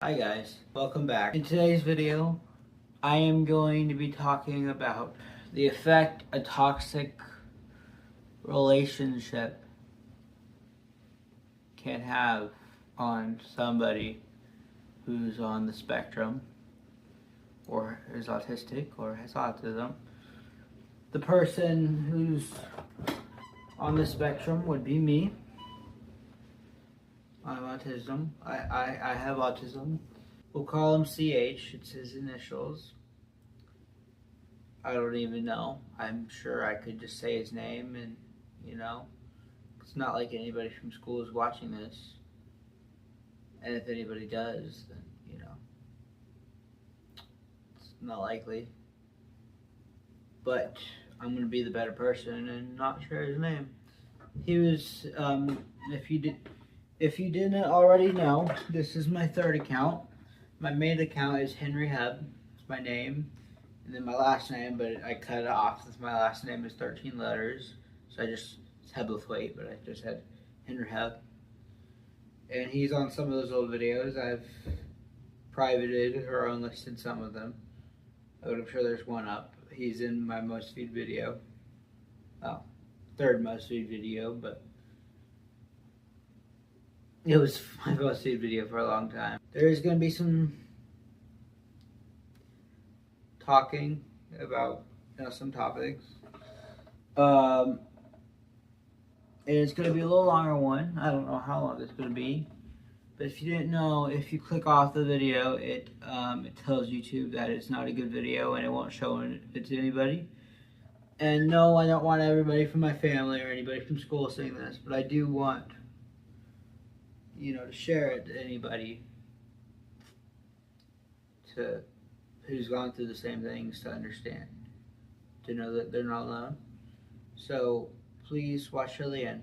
Hi guys, welcome back. In today's video, I am going to be talking about the effect a toxic relationship can have on somebody who's on the spectrum or is autistic or has autism. The person who's on the spectrum would be me. I have autism. I have autism. We'll call him CH. It's his initials. I don't even know. I'm sure I could just say his name and, it's not like anybody from school is watching this. And if anybody does, then, it's not likely. But I'm going to be the better person and not share his name. He was, if you didn't already know, this is my third account. My main account is Henry Hebb. It's my name. And then my last name, but I cut it off since my last name is 13 letters. So it's Hebb with weight, but I just had Henry Hebb. And he's on some of those old videos. I've privated or unlisted some of them. But I'm sure there's one up. He's in my most viewed video. Oh, third most viewed video, but it was my most viewed video for a long time. There's going to be some talking about some topics. And it's going to be a little longer one. I don't know how long it's going to be. But if you didn't know, if you click off the video, it tells YouTube that it's not a good video and it won't show it to anybody. And no, I don't want everybody from my family or anybody from school seeing this, but I do want to share it to anybody who's gone through the same things, to understand, to know that they're not alone. So please watch till the end.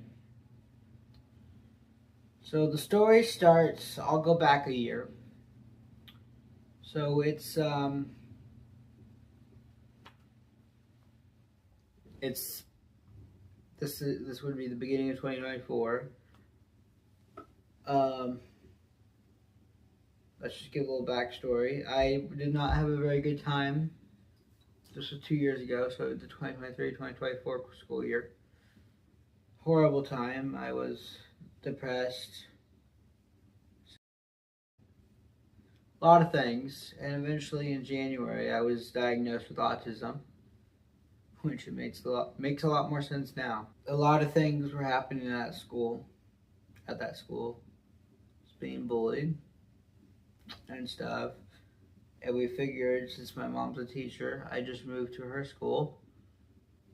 So the story starts, I'll go back a year. So this would be the beginning of 2024. Let's just give a little backstory. I did not have a very good time. This was 2 years ago, so the 2023-2024 school year. Horrible time. I was depressed. A lot of things. And eventually in January, I was diagnosed with autism, which it makes a lot more sense now. A lot of things were happening at that school. I was being bullied and stuff. And we figured, since my mom's a teacher, I just moved to her school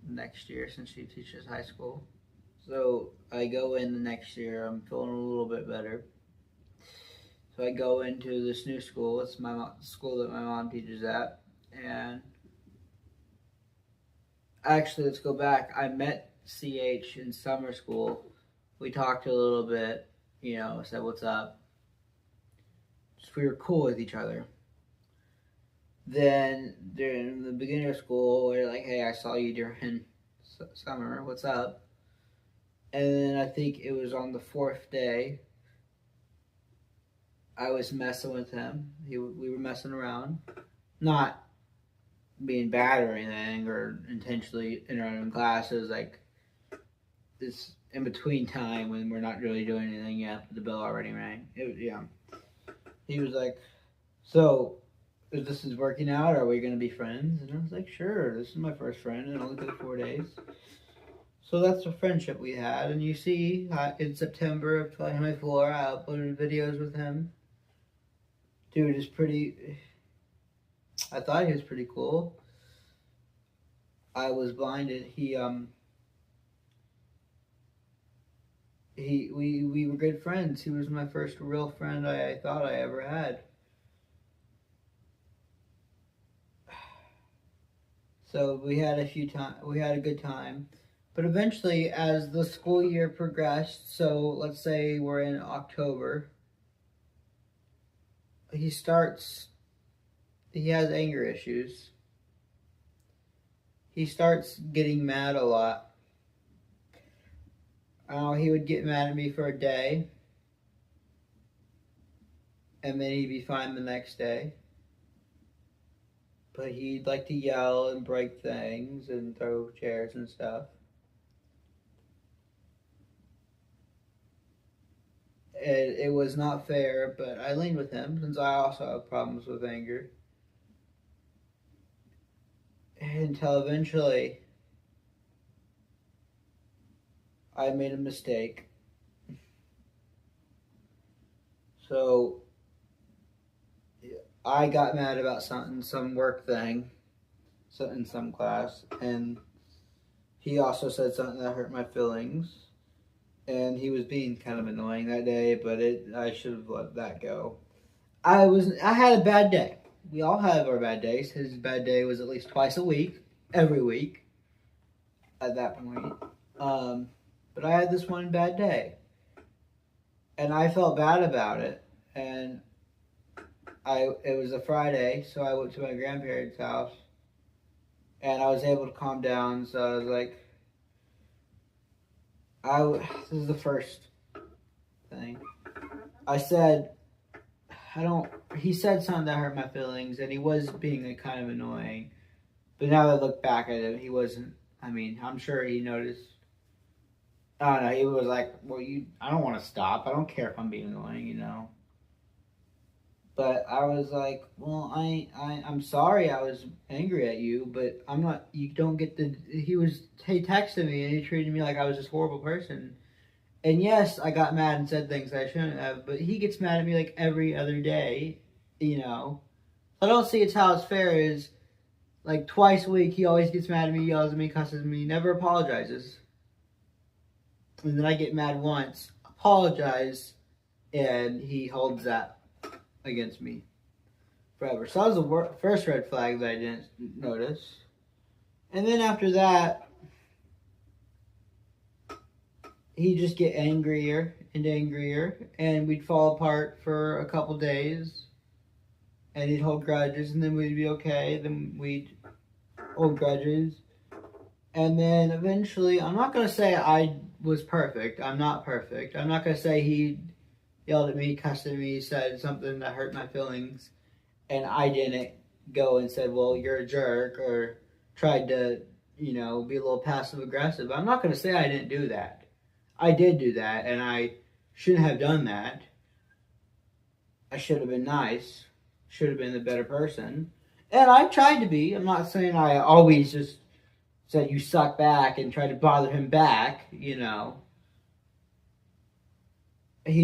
next year since she teaches high school. So I go in the next year, I'm feeling a little bit better. So I go into this new school. It's my school that my mom teaches at. And actually, let's go back. I met CH in summer school. We talked a little bit, said what's up. Just we were cool with each other. Then during the beginning of school, we were like, hey, I saw you during summer, what's up? And then I think it was on the fourth day, I was messing with him. We were messing around. Not being bad or anything, or intentionally interrupting classes, like this in between time when we're not really doing anything yet, but the bell already rang. He was like, so if this is working out, are we going to be friends? And I was like, sure, this is my first friend, and it only took 4 days. So that's the friendship we had. And you see, in September of 2024, I uploaded videos with him. Dude is I thought he was pretty cool. I was blinded. We were good friends. He was my first real friend I thought I ever had. So we had a good time. But eventually, as the school year progressed, so let's say we're in October, he has anger issues. He starts getting mad a lot. He would get mad at me for a day, and then he'd be fine the next day. But he'd like to yell and break things and throw chairs and stuff. It was not fair, but I leaned with him since I also have problems with anger. Until eventually I made a mistake. So I got mad about something, some work thing, in some class, and he also said something that hurt my feelings. And he was being kind of annoying that day, but I should have let that go. I had a bad day. We all have our bad days. His bad day was at least twice a week, every week. At that point, but I had this one bad day, and I felt bad about it. And it was a Friday, so I went to my grandparents' house, and I was able to calm down. So I was like, this is the first thing. I said, I don't. He said something that hurt my feelings, and he was being kind of annoying. But now that I look back at it, he wasn't. I mean, I'm sure he noticed. I don't know. He was like, "Well, I don't want to stop. I don't care if I'm being annoying. But I was like, "Well, I'm sorry. I was angry at you, but I'm not. You don't get the." He texted me and he treated me like I was this horrible person. And yes, I got mad and said things I shouldn't have, but he gets mad at me like every other day. I don't see it's how it's fair is like twice a week he always gets mad at me, yells at me, cusses me, never apologizes. And then I get mad once, apologize, and he holds that against me forever. So that was the first red flag that I didn't notice. And then after that, he'd just get angrier and angrier, and we'd fall apart for a couple days, and he'd hold grudges, and then we'd be okay, then we'd hold grudges, and then eventually, I'm not going to say I was perfect, I'm not perfect, I'm not going to say he yelled at me, cussed at me, said something that hurt my feelings, and I didn't go and said, well, you're a jerk, or tried to, be a little passive aggressive. I'm not going to say I didn't do that. I did do that, and I shouldn't have done that. I should have been nice. Should have been the better person. And I tried to be. I'm not saying I always just said you suck back and tried to bother him back. He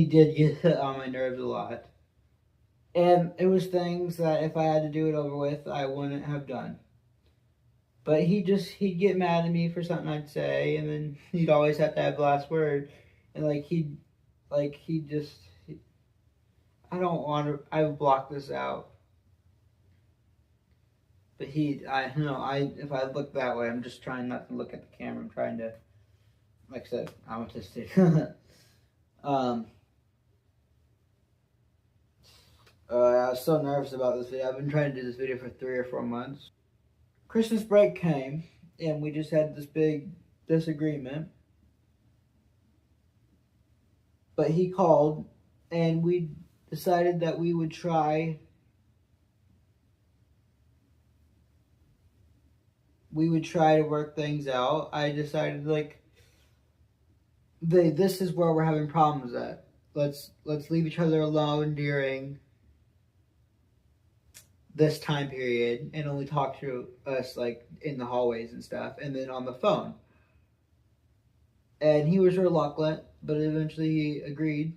did get on my nerves a lot. And it was things that if I had to do it over with, I wouldn't have done. But he'd get mad at me for something I'd say, and then he'd always have to have the last word. And I don't want to, I would block this out. But if I look that way, I'm just trying not to look at the camera. I'm trying to, like I said, I'm autistic. I was so nervous about this video. I've been trying to do this video for 3 or 4 months. Christmas break came, and we just had this big disagreement. But he called, and we decided that we would try to work things out. I decided, this is where we're having problems at. Let's leave each other alone during this time period and only talk to us in the hallways and stuff, and then on the phone. And he was reluctant, but eventually he agreed.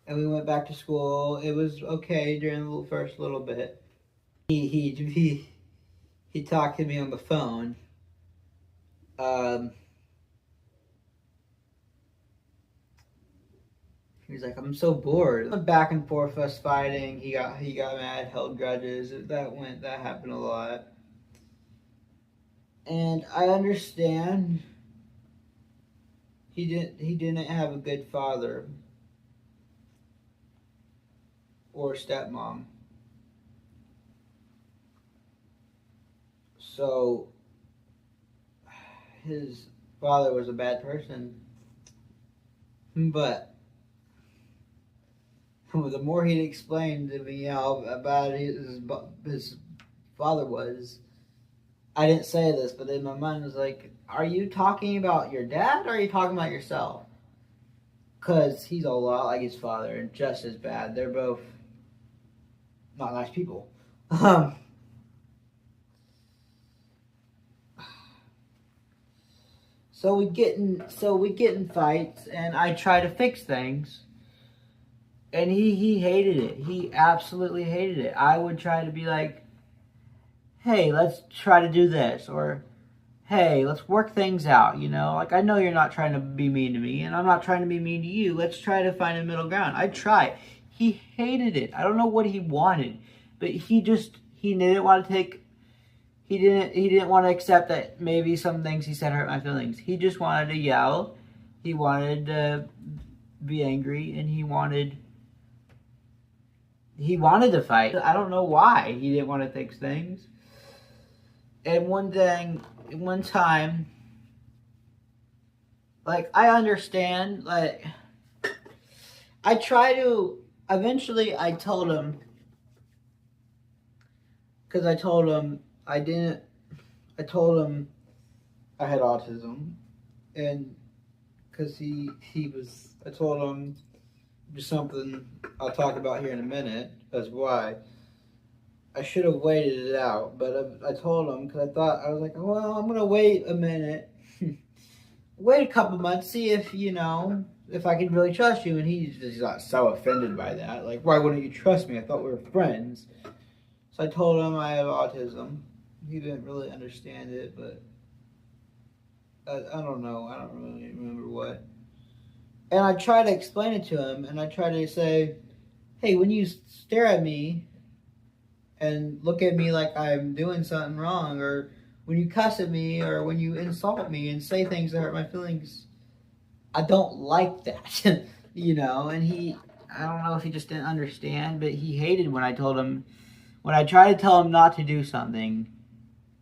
And we went back to school. It was okay during the first little bit. He talked to me on the phone. He was like, I'm so bored. Back and forth, us fighting. He got mad, held grudges. That happened a lot. And I understand he didn't have a good father or stepmom. So his father was a bad person. But the more he'd explained to me how bad his father was, I didn't say this, but in my mind was like, are you talking about your dad or are you talking about yourself? Because he's a lot like his father and just as bad. They're both not nice people. So we get in fights, and I try to fix things, and he hated it. He absolutely hated it. I would try to be like, hey, let's try to do this, or hey, let's work things out. Like, I know you're not trying to be mean to me, and I'm not trying to be mean to you. Let's try to find a middle ground. I try. He hated it. I don't know what he wanted, but he didn't want to take. He didn't want to accept that maybe some things he said hurt my feelings. He just wanted to yell. He wanted to be angry, and he wanted to fight. I don't know why he didn't want to fix things. And one time, like, I understand, like, eventually I told him, because I told him I had autism, and because I told him just something I'll talk about here in a minute as why. I should have waited it out, but I told him because I was like, well, I'm going to wait a minute, wait a couple months, see if I can really trust you. And he's got so offended by that. Like, why wouldn't you trust me? I thought we were friends. So I told him I have autism. He didn't really understand it, but I don't know. I don't really remember what. And I tried to explain it to him, and I tried to say, hey, when you stare at me and look at me like I'm doing something wrong, or when you cuss at me, or when you insult me and say things that hurt my feelings, I don't like that, And I don't know if he just didn't understand, but he hated when I tried to tell him not to do something,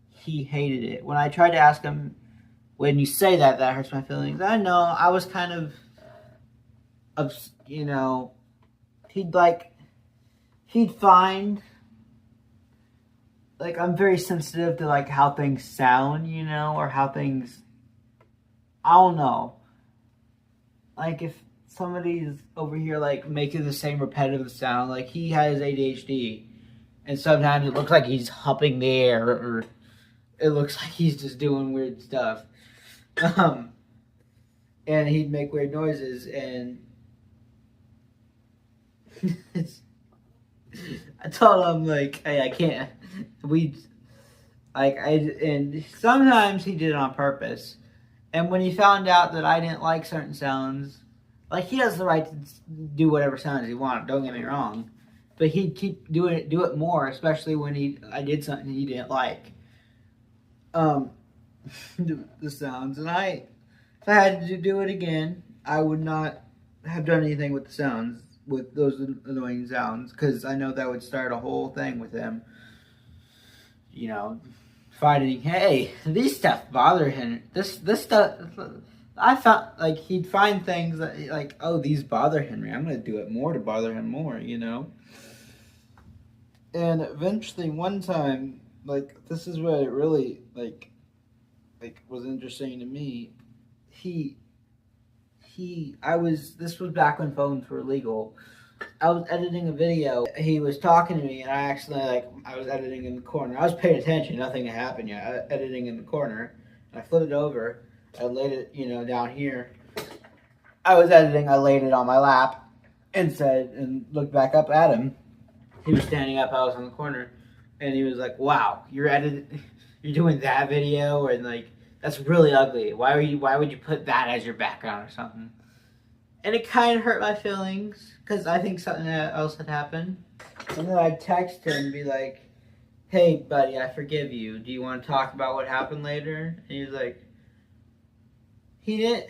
he hated it. When I tried to ask him, when you say that hurts my feelings, I know, I was kind of he'd find, like, I'm very sensitive to, like, how things sound, or how things, I don't know. Like, if somebody's over here, like, making the same repetitive sound, like, he has ADHD, and sometimes it looks like he's humping the air, or it looks like he's just doing weird stuff. And he'd make weird noises, and I told him, like, hey, I can't. And sometimes he did it on purpose. And when he found out that I didn't like certain sounds, like, he has the right to do whatever sounds he wants, don't get me wrong. But he'd keep do it more, especially when I did something he didn't like. The sounds. And if I had to do it again, I would not have done anything with the sounds, with those annoying sounds, because I know that would start a whole thing with him. Fighting. Hey, these stuff bother him. This stuff. I found, like, he'd find things that, like, oh, these bother Henry. I'm gonna do it more to bother him more. And eventually, one time, like, this is what it really like was interesting to me. This was back when phones were legal. I was editing a video. He was talking to me, and I was editing in the corner. I was paying attention. Nothing had happened yet. I was editing in the corner, and I flipped it over. I laid it, down here. I was editing. I laid it on my lap and looked back up at him. He was standing up. I was in the corner, and he was like, "Wow, you're doing that video, and, like, that's really ugly. Why would you put that as your background or something?" And it kind of hurt my feelings, because I think something else had happened. And then I'd text him and be like, "Hey, buddy, I forgive you. Do you want to talk about what happened later?" And he was like, he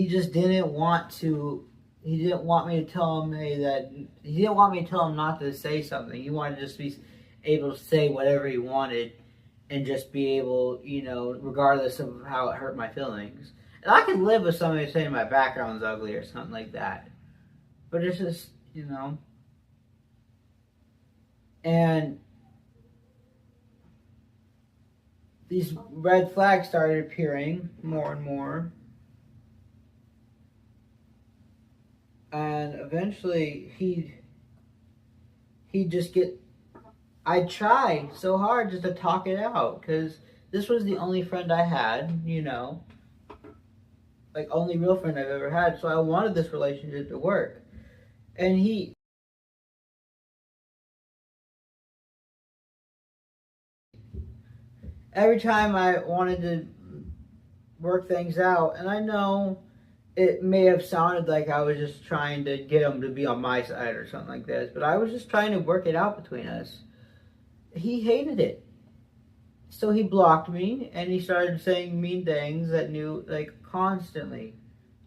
just didn't want to. He didn't want me to tell him, he didn't want me to tell him not to say something. He wanted to just be able to say whatever he wanted and just be able, regardless of how it hurt my feelings. And I could live with somebody saying my background's ugly or something like that. But it's just, you know, and these red flags started appearing more and more. And eventually he'd just get, I tried so hard just to talk it out because this was the only friend I had, you know, like only real friend I've ever had. So I wanted this relationship to work. And every time I wanted to work things out, and I know it may have sounded like I was just trying to get him to be on my side or something like this, but I was just trying to work it out between us. He hated it. So he blocked me and he started saying mean things that knew like constantly.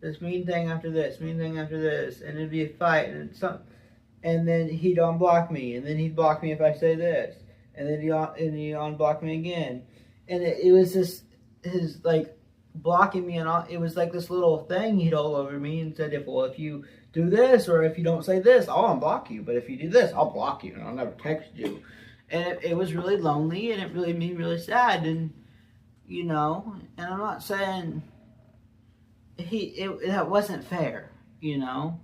This mean thing after this, mean thing after this, and it'd be a fight and then he'd unblock me, and then he'd block me if I say this, and then he'd unblock me again. And it was just his like blocking me, and it was like this little thing he'd all over me and said, if you do this or if you don't say this, I'll unblock you, but if you do this, I'll block you and I'll never text you. And it was really lonely, and it really made me really sad, and you know, and I'm not saying that wasn't fair, you know,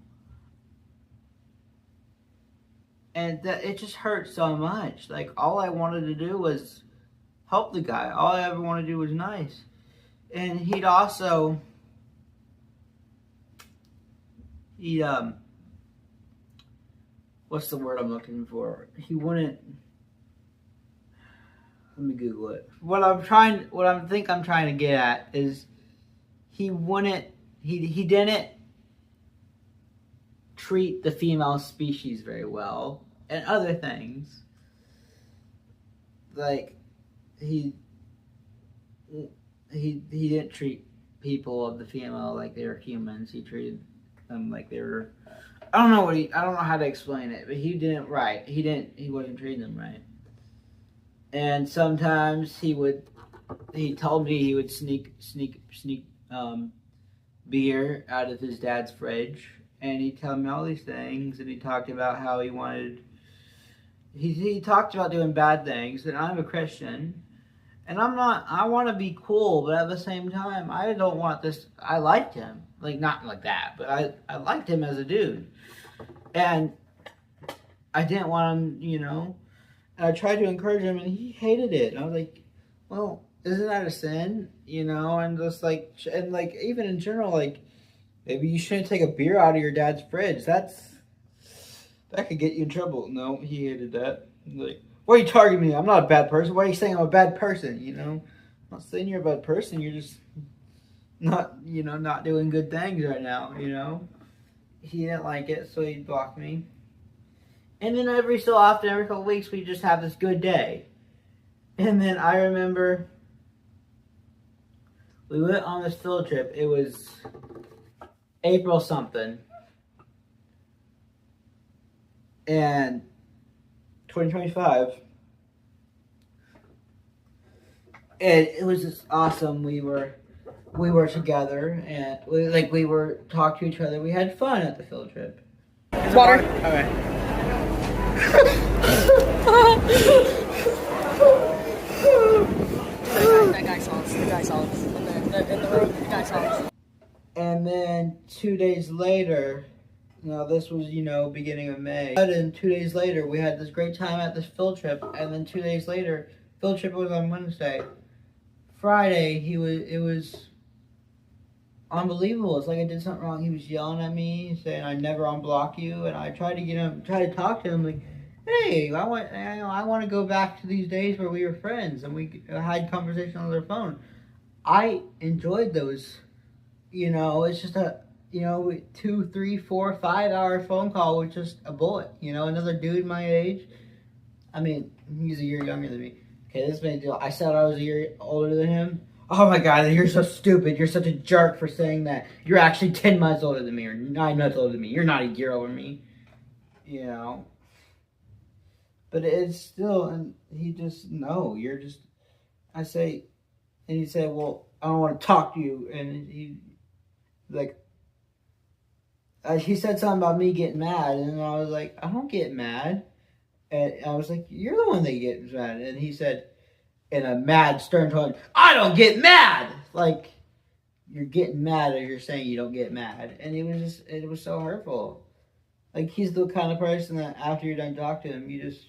and that it just hurt so much. Like all I wanted to do was help the guy. All I ever wanted to do was nice. And he what's the word I'm looking for? He wouldn't. Let me Google it. What I'm trying to get at is he didn't treat the female species very well, and other things. Like he didn't treat people of the female like they were humans. He treated them like they were. I don't know how to explain it, but he wasn't treating them right. And sometimes he told me he would sneak beer out of his dad's fridge, and he'd tell me all these things, and he talked about how he talked about doing bad things, and I'm a Christian, and I want to be cool, but at the same time, I don't want this. I liked him, like not like that, but I liked him as a dude, and I didn't want him, you know. I tried to encourage him, and he hated it. I was like, "Well, isn't that a sin?" You know, and just like, and like, even in general, like, maybe you shouldn't take a beer out of your dad's fridge. That could get you in trouble. No, he hated that. Like, why are you targeting me? I'm not a bad person. Why are you saying I'm a bad person? You know, I'm not saying you're a bad person. You're just not doing good things right now. You know, he didn't like it, so he blocked me. And then every so often, every couple weeks, we just have this good day. And then I remember we went on this field trip. It was April something. And 2025. And it was just awesome. We were together, and we were talking to each other. We had fun at the field trip. Water. Okay. That guy saw us. The guy saw us. In the room, the guy saw us. And then 2 days later, this was, beginning of May. And 2 days later, we had this great time at this field trip. And then 2 days later, field trip was on Wednesday. Friday, it was unbelievable. It's like I did something wrong. He was yelling at me, saying I'd never unblock you. And I tried to talk to him like, hey, I want to go back to these days where we were friends and we had conversations on their phone. I enjoyed those. It's just a 2, 3, 4, 5 hour phone call with just a bullet. Another dude my age. I mean, he's a year younger than me. Okay, this made a deal. I said I was a year older than him. Oh my God, you're so stupid. You're such a jerk for saying that. You're actually 10 months older than me or 9 months older than me. You're not a year over me. But it's still, and he just, no, you're just, I say, and he said, well, I don't want to talk to you. And he, like, he said something about me getting mad, and I was like, I don't get mad. And I was like, you're the one that gets mad. And he said, in a mad, stern tone, I don't get mad. Like, you're getting mad as you're saying you don't get mad. And it was so hurtful. Like, he's the kind of person that after you're done talking to him, you just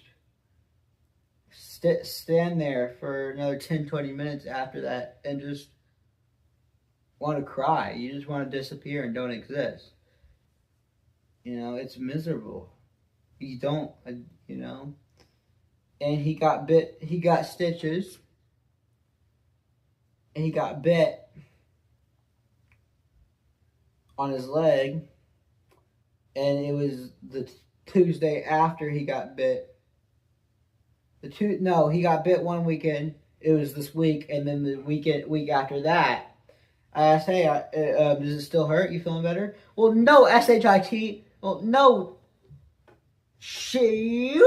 stand there for another 10, 20 minutes after that and just want to cry. You just want to disappear and don't exist. It's miserable. You don't, you know. And he got stitches, and he got bit on his leg, and it was the Tuesday after he got bit. He got bit one weekend. It was this week, and then the week after that, I asked, "Hey, does it still hurt? You feeling better?" Well, no, shit. Well, no, shit.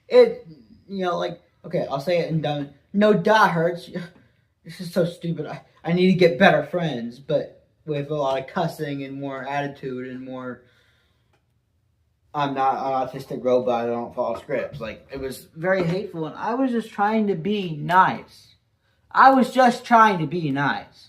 It, like, okay, I'll say it and done. No, that hurts. This is so stupid. I need to get better friends, but with a lot of cussing and more attitude and more. I'm not an autistic robot. I don't follow scripts. Like, it was very hateful, and I was just trying to be nice. I was just trying to be nice.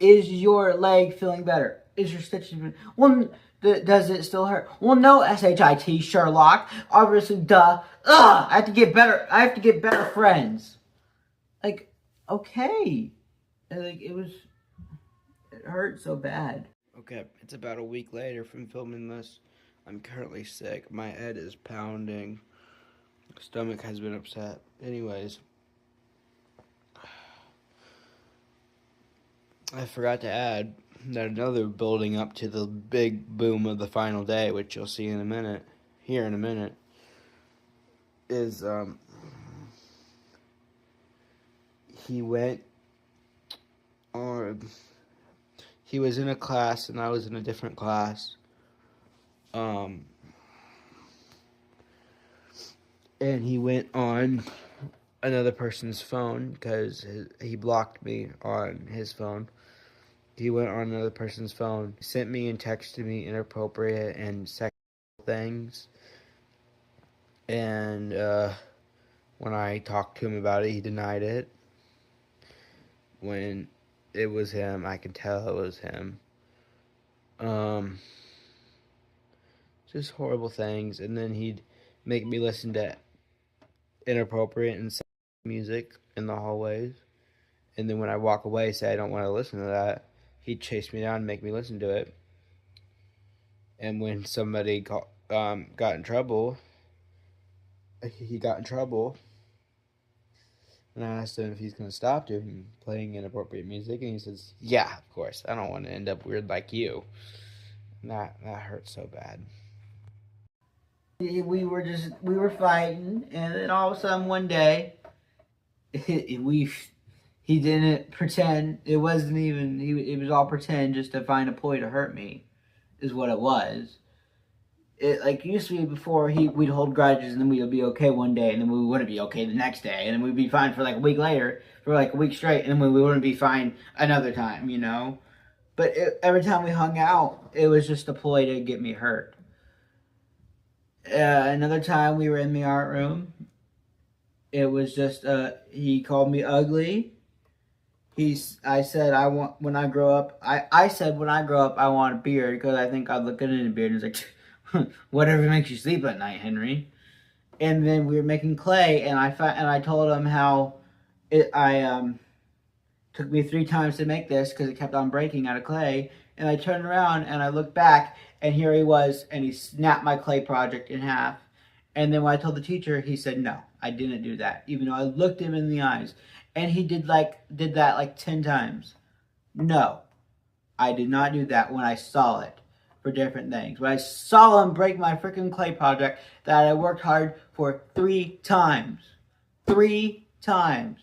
Is your leg feeling better? Is your stitches? Well, does it still hurt? Well, no, shit, Sherlock. Obviously, duh. Ugh, I have to get better. I have to get better friends. Like, okay. Like, it hurt so bad. Okay, it's about a week later from filming this. I'm currently sick. My head is pounding. Stomach has been upset. Anyways, I forgot to add that another building up to the big boom of the final day, which you'll see in a minute, is he was in a class and I was in a different class. And he went on another person's phone because he blocked me on his phone. He went on another person's phone, sent me and texted me inappropriate and sexual things. And when I talked to him about it, he denied it. When it was him, I could tell it was him. Just horrible things. And then he'd make me listen to inappropriate and sexual music in the hallways. And then when I walk away, say I don't want to listen to that, he'd chase me down and make me listen to it. And when somebody got in trouble, he got in trouble. And I asked him if he's going to stop playing inappropriate music. And he says, yeah, of course. I don't want to end up weird like you. And that hurts so bad. We were fighting, and then all of a sudden one day, he didn't pretend. It wasn't even. It was all pretend just to find a ploy to hurt me, is what it was. It like used to be before we'd hold grudges and then we'd be okay one day and then we wouldn't be okay the next day and then we'd be fine for like a week later for like a week straight and then we wouldn't be fine another time, But every time we hung out, it was just a ploy to get me hurt. Another time we were in the art room, it was just he called me ugly. I said when I grow up I want a beard because I think I'd look good in a beard. And he's like, whatever makes you sleep at night, Henry. And then we were making clay, and I told him how took me 3 times to make this because it kept on breaking out of clay. And I turned around and I looked back, and here he was, and he snapped my clay project in half. And then when I told the teacher, he said, no, I didn't do that, even though I looked him in the eyes. And he did that like 10 times. No, I did not do that when I saw it for different things. When I saw him break my freaking clay project that I worked hard for 3 times. 3 times.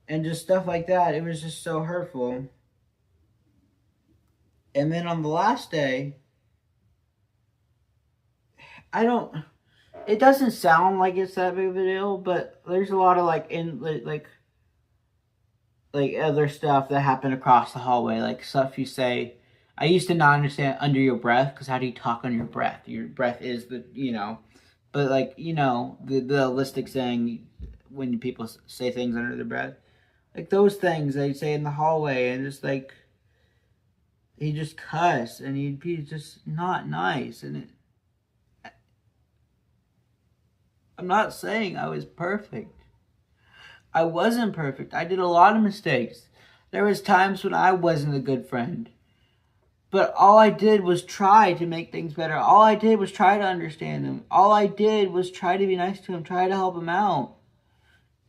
And just stuff like that. It was just so hurtful. And then on the last day, it doesn't sound like it's that big of a deal, but there's a lot of like other stuff that happened across the hallway, like stuff you say. I used to not understand under your breath, because how do you talk under your breath? Your breath is but like the holistic saying when people say things under their breath, like those things they say in the hallway, and just like he just cuss and he'd be just not nice. And I'm not saying I was perfect. I wasn't perfect. I did a lot of mistakes. There was times when I wasn't a good friend. But all I did was try to make things better. All I did was try to understand him. All I did was try to be nice to him, try to help him out.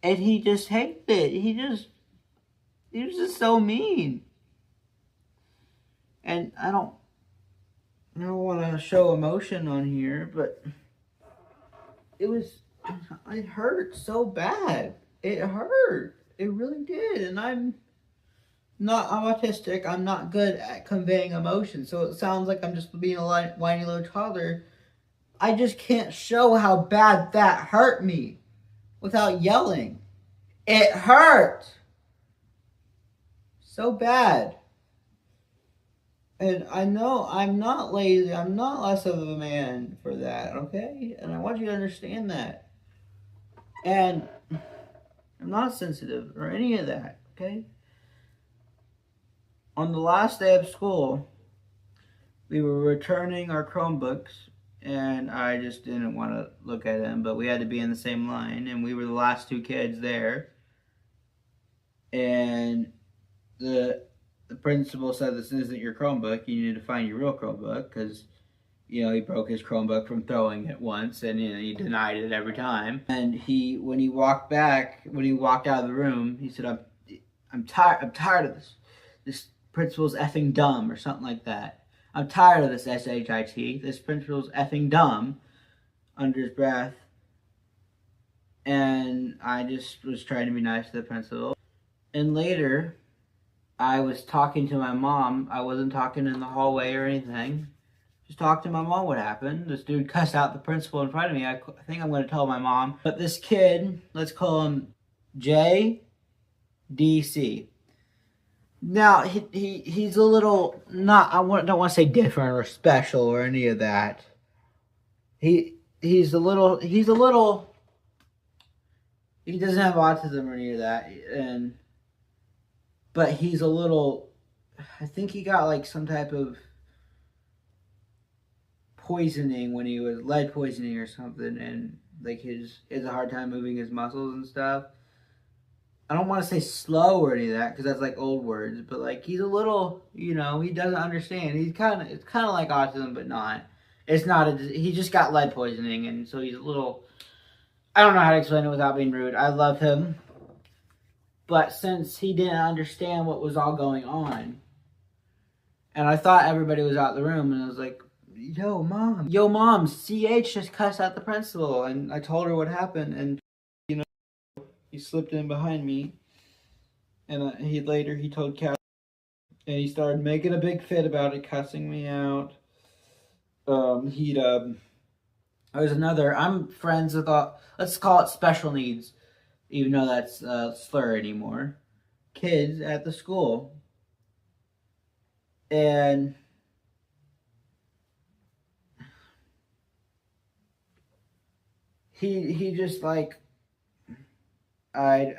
And he just hated it. He was just so mean. And I don't want to show emotion on here, but it hurt so bad. It hurt. It really did. And I'm autistic. I'm not good at conveying emotion. So it sounds like I'm just being a whiny little toddler. I just can't show how bad that hurt me without yelling. It hurt so bad. And I know I'm not lazy. I'm not less of a man for that, okay? And I want you to understand that. And I'm not sensitive or any of that, okay? On the last day of school, we were returning our Chromebooks, and I just didn't want to look at them, but we had to be in the same line, and we were the last two kids there. And the principal said, "This isn't your Chromebook. You need to find your real Chromebook," because he broke his Chromebook from throwing it once, and he denied it every time. And when he walked out of the room, he said, I'm tired of this. This principal's effing dumb," or something like that. "I'm tired of this shit. This principal's effing dumb," under his breath. And I just was trying to be nice to the principal. And later, I was talking to my mom. I wasn't talking in the hallway or anything. Just talked to my mom what happened. This dude cussed out the principal in front of me. I think I'm going to tell my mom. But this kid, let's call him JDC. Now, he's a little, don't want to say different or special or any of that. He's a little, he doesn't have autism or any of that. But he's a little, I think he got like some type of poisoning when he was lead poisoning or something, and like he has a hard time moving his muscles and stuff. I don't want to say slow or any of that because that's like old words, but like he's a little, he doesn't understand. It's kind of like autism, but not. It's not. He just got lead poisoning, and so he's a little. I don't know how to explain it without being rude. I love him, but since he didn't understand what was all going on, and I thought everybody was out the room, and I was like, Yo, mom, CH just cussed out the principal." And I told her what happened, and he slipped in behind me, and he told Kat, and he started making a big fit about it, cussing me out. There's another, I'm friends with let's call it special needs, even though that's a slur anymore, kids at the school. And he just like, I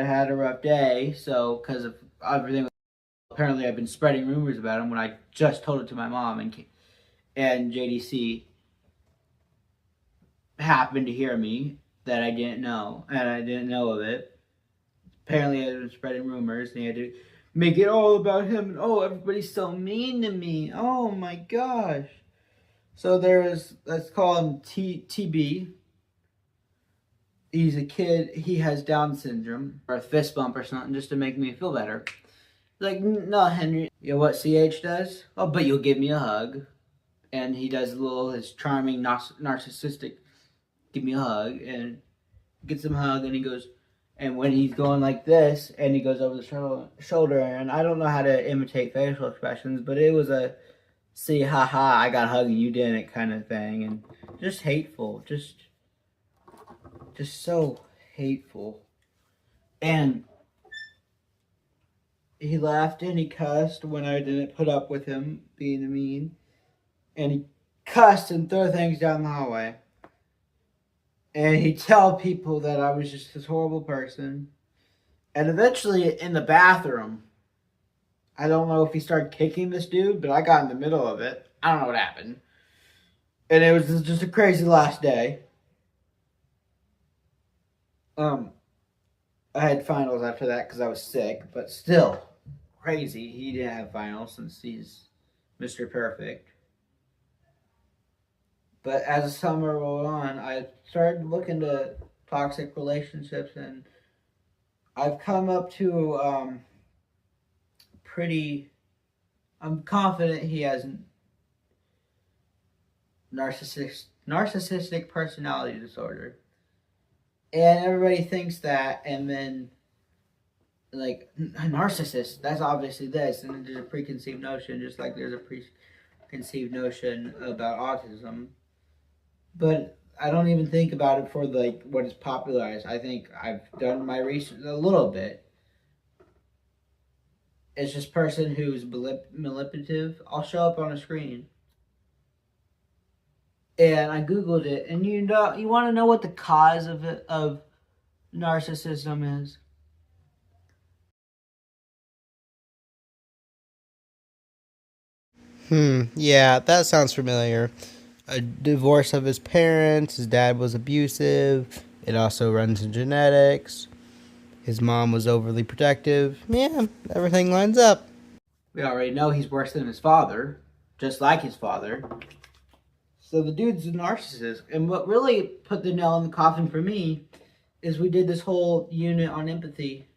had a rough day, so because of everything, apparently I've been spreading rumors about him when I just told it to my mom, and JDC happened to hear me that I didn't know, and I didn't know of it. Apparently I've been spreading rumors, and he had to make it all about him, and everybody's so mean to me. Oh my gosh. So let's call him TB. He's a kid, he has Down syndrome, or a fist bump or something, just to make me feel better. Like, no, Henry. You know what CH does? "Oh, but you'll give me a hug." And he does his charming, narcissistic, "give me a hug," and gets him a hug, and he goes, and when he's going like this, and he goes over the shoulder, and I don't know how to imitate facial expressions, but it was a, "see, haha, I got a hug and you didn't," kind of thing, and just hateful, just so hateful. And he left and he cussed when I didn't put up with him being mean. And he cussed and threw things down the hallway. And he'd tell people that I was just this horrible person. And eventually in the bathroom, I don't know if he started kicking this dude, but I got in the middle of it. I don't know what happened. And it was just a crazy last day. I had finals after that because I was sick, but still crazy. He didn't have finals since he's Mr. Perfect. But as the summer rolled on, I started looking to toxic relationships, and I've come up to pretty. I'm confident he has narcissistic personality disorder, and everybody thinks that, and then like a narcissist, that's obviously this, and there's a preconceived notion, just like there's a preconceived notion about autism. But I don't even think about it for like what is popularized. I think I've done my research a little bit. It's just person who's manipulative. I'll show up on a screen, and I googled it, and you want to know what the cause of narcissism is? Yeah, that sounds familiar. A divorce of his parents, his dad was abusive, it also runs in genetics, his mom was overly protective. Yeah, everything lines up. We already know he's worse than his father, just like his father. So the dude's a narcissist. And what really put the nail in the coffin for me is we did this whole unit on empathy.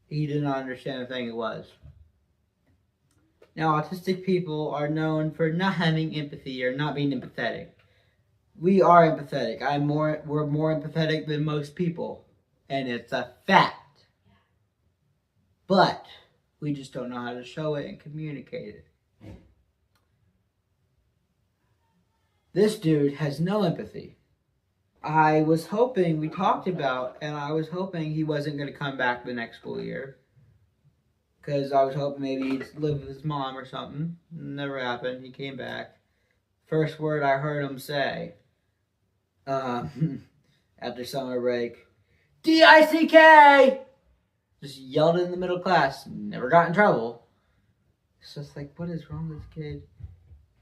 He did not understand a thing it was. Now, autistic people are known for not having empathy or not being empathetic. We are empathetic. We're more empathetic than most people, and it's a fact. But we just don't know how to show it and communicate it. This dude has no empathy. I was hoping, we talked about, and I was hoping he wasn't going to come back the next school year. Because I was hoping maybe he'd live with his mom or something. Never happened. He came back. First word I heard him say after summer break, DICK! Just yelled it in the middle of class. Never got in trouble. It's just like, what is wrong with this kid?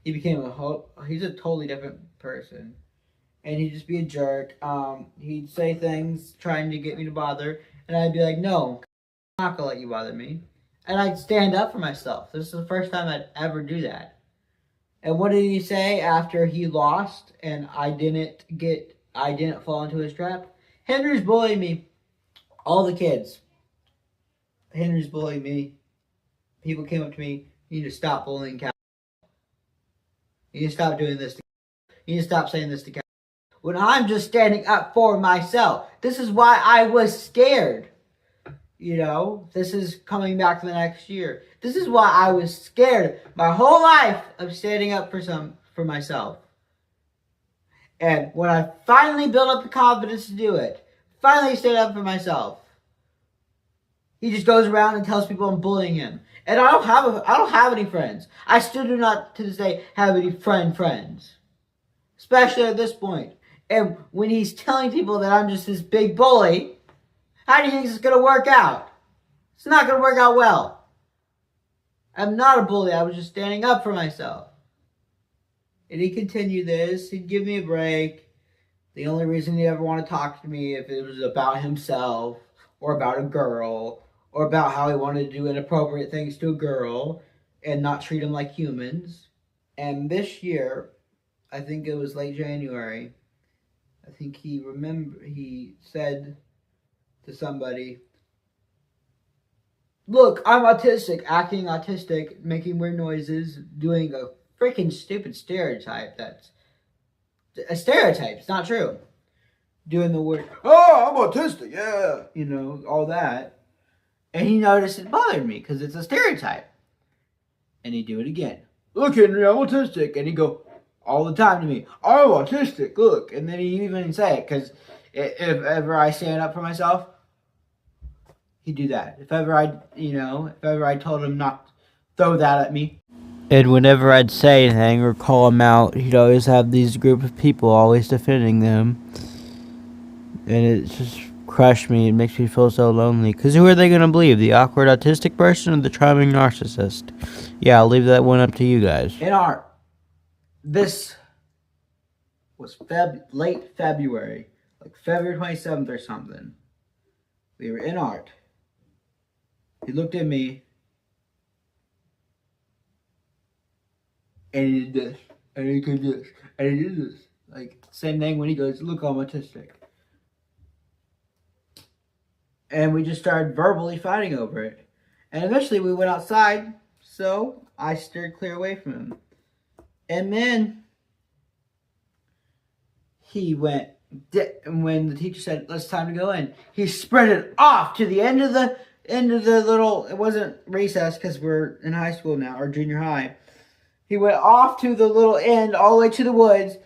He became he's a totally different person. And he'd just be a jerk. He'd say things trying to get me to bother. And I'd be like, no, I'm not going to let you bother me. And I'd stand up for myself. This is the first time I'd ever do that. And what did he say after he lost and I didn't fall into his trap? Henry's bullying me. All the kids. Henry's bullying me. People came up to me. You need to stop bullying Cal. You need to stop doing this to Cal. You need to stop saying this to Cal. When I'm just standing up for myself. This is why I was scared. You know, this is coming back to the next year. This is why I was scared my whole life of standing up for myself. And when I finally built up the confidence to do it, finally stand up for myself, he just goes around and tells people I'm bullying him. And I don't have any friends. I still do not to this day have any friends. Especially at this point. And when he's telling people that I'm just this big bully, how do you think this is going to work out? It's not going to work out well. I'm not a bully. I was just standing up for myself. And he'd continue this. He'd give me a break. The only reason he'd ever want to talk to me if it was about himself or about a girl or about how he wanted to do inappropriate things to a girl and not treat them like humans. And this year, I think it was late January, I think he said to somebody, look, I'm autistic, acting autistic, making weird noises, doing a freaking stupid stereotype that's a stereotype, it's not true. Doing the word, oh, I'm autistic, yeah, you know, all that. And he noticed it bothered me because it's a stereotype. And he'd do it again. Look, Henry, I'm autistic. And he'd go all the time to me, I'm autistic, look. And then he'd even say it because if ever I stand up for myself, he'd do that. If ever I told him not to throw that at me. And whenever I'd say anything or call him out, he'd always have these group of people always defending them. And it just crushed me. It makes me feel so lonely. Because who are they going to believe? The awkward autistic person or the charming narcissist? Yeah, I'll leave that one up to you guys. This was late February, like February 27th or something. We were in art. He looked at me, and he did this, and he did this, and he did this. Like, same thing when he goes, look, I'm autistic. And we just started verbally fighting over it. And eventually we went outside, so I steered clear away from him. And then he went, when the teacher said, it's time to go in, he sprinted off to the end of the little, it wasn't recess because we're in high school now, or junior high. He went off to the little end, all the way to the woods,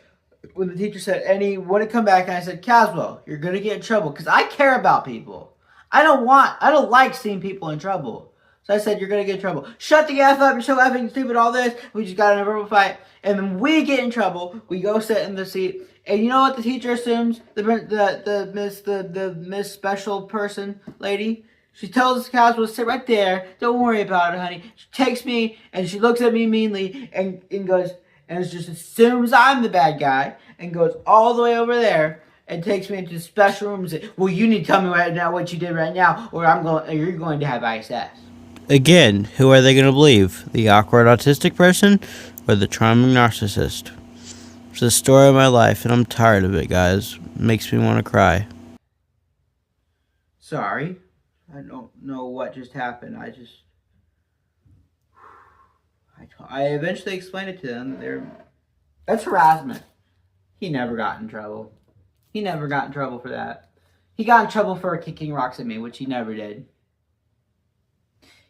when the teacher said, and he wouldn't come back, and I said, Caswell, you're going to get in trouble, because I care about people. I don't like seeing people in trouble. So I said, you're going to get in trouble. Shut the F up, you're so effing stupid, all this. We just got in a verbal fight, and then we get in trouble. We go sit in the seat, and you know what the teacher assumes? The Miss Special Person lady? She tells Caswell to sit right there. Don't worry about it, honey. She takes me, and she looks at me meanly, and goes, and just assumes I'm the bad guy, and goes all the way over there, and takes me into the special room and says, well, you need to tell me right now what you did right now, or you're going to have ISS. Again, who are they going to believe? The awkward autistic person or the charming narcissist? It's the story of my life, and I'm tired of it, guys. It makes me want to cry. Sorry. I don't know what just happened. I eventually explained it to them. That's harassment. He never got in trouble. He never got in trouble for that. He got in trouble for kicking rocks at me, which he never did.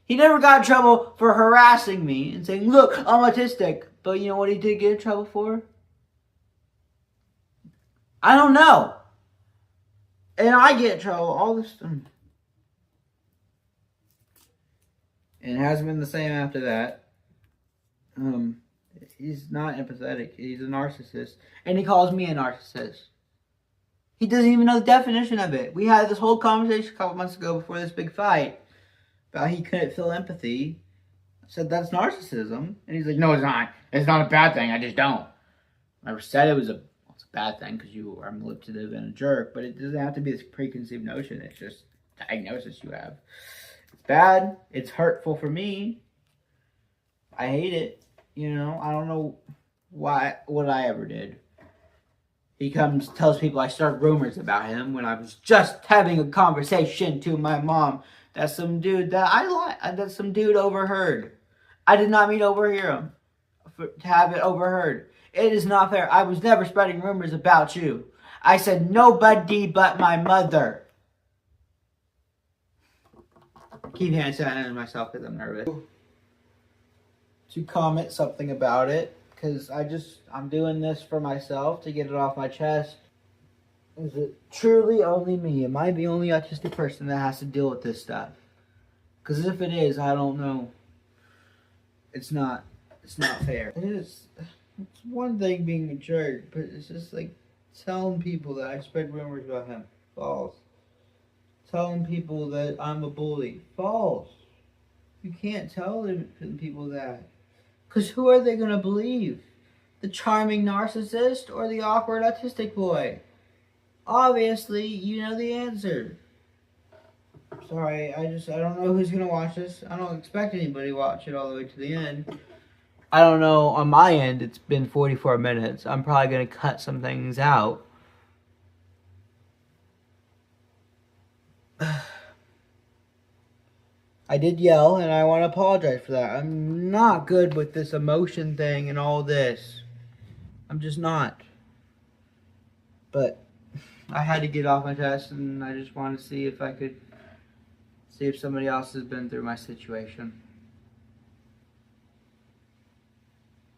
He never got in trouble for harassing me and saying, look, I'm autistic. But you know what he did get in trouble for? I don't know. And I get in trouble all this time. And it hasn't been the same after that. He's not empathetic. He's a narcissist. And he calls me a narcissist. He doesn't even know the definition of it. We had this whole conversation a couple months ago before this big fight about he couldn't feel empathy. I said, that's narcissism. And he's like, no, it's not. It's not a bad thing. I just don't. I never said it's a bad thing because you are manipulative and a jerk, but it doesn't have to be this preconceived notion. It's just a diagnosis you have. It's bad. It's hurtful for me. I hate it. You know, I don't know what I ever did. He tells people I started rumors about him when I was just having a conversation to my mom that some dude that some dude overheard. I did not mean to overhear him, to have it overheard. It is not fair. I was never spreading rumors about you. I said nobody but my mother. I keep hand sanitizing myself because I'm nervous. To comment something about it, because I'm doing this for myself to get it off my chest. Is it truly only me? Am I the only autistic person that has to deal with this stuff? Because if it is, I don't know. It's not fair. It is. It's one thing being a jerk, but it's just like telling people that I spread rumors about him. False. Telling people that I'm a bully. False. You can't tell people that. Because who are they going to believe? The charming narcissist or the awkward autistic boy? Obviously, you know the answer. Sorry, I don't know who's going to watch this. I don't expect anybody to watch it all the way to the end. I don't know, on my end, it's been 44 minutes. I'm probably going to cut some things out. I did yell, and I want to apologize for that. I'm not good with this emotion thing and all this. I'm just not. But I had to get off my chest, and I just wanted to see if somebody else has been through my situation.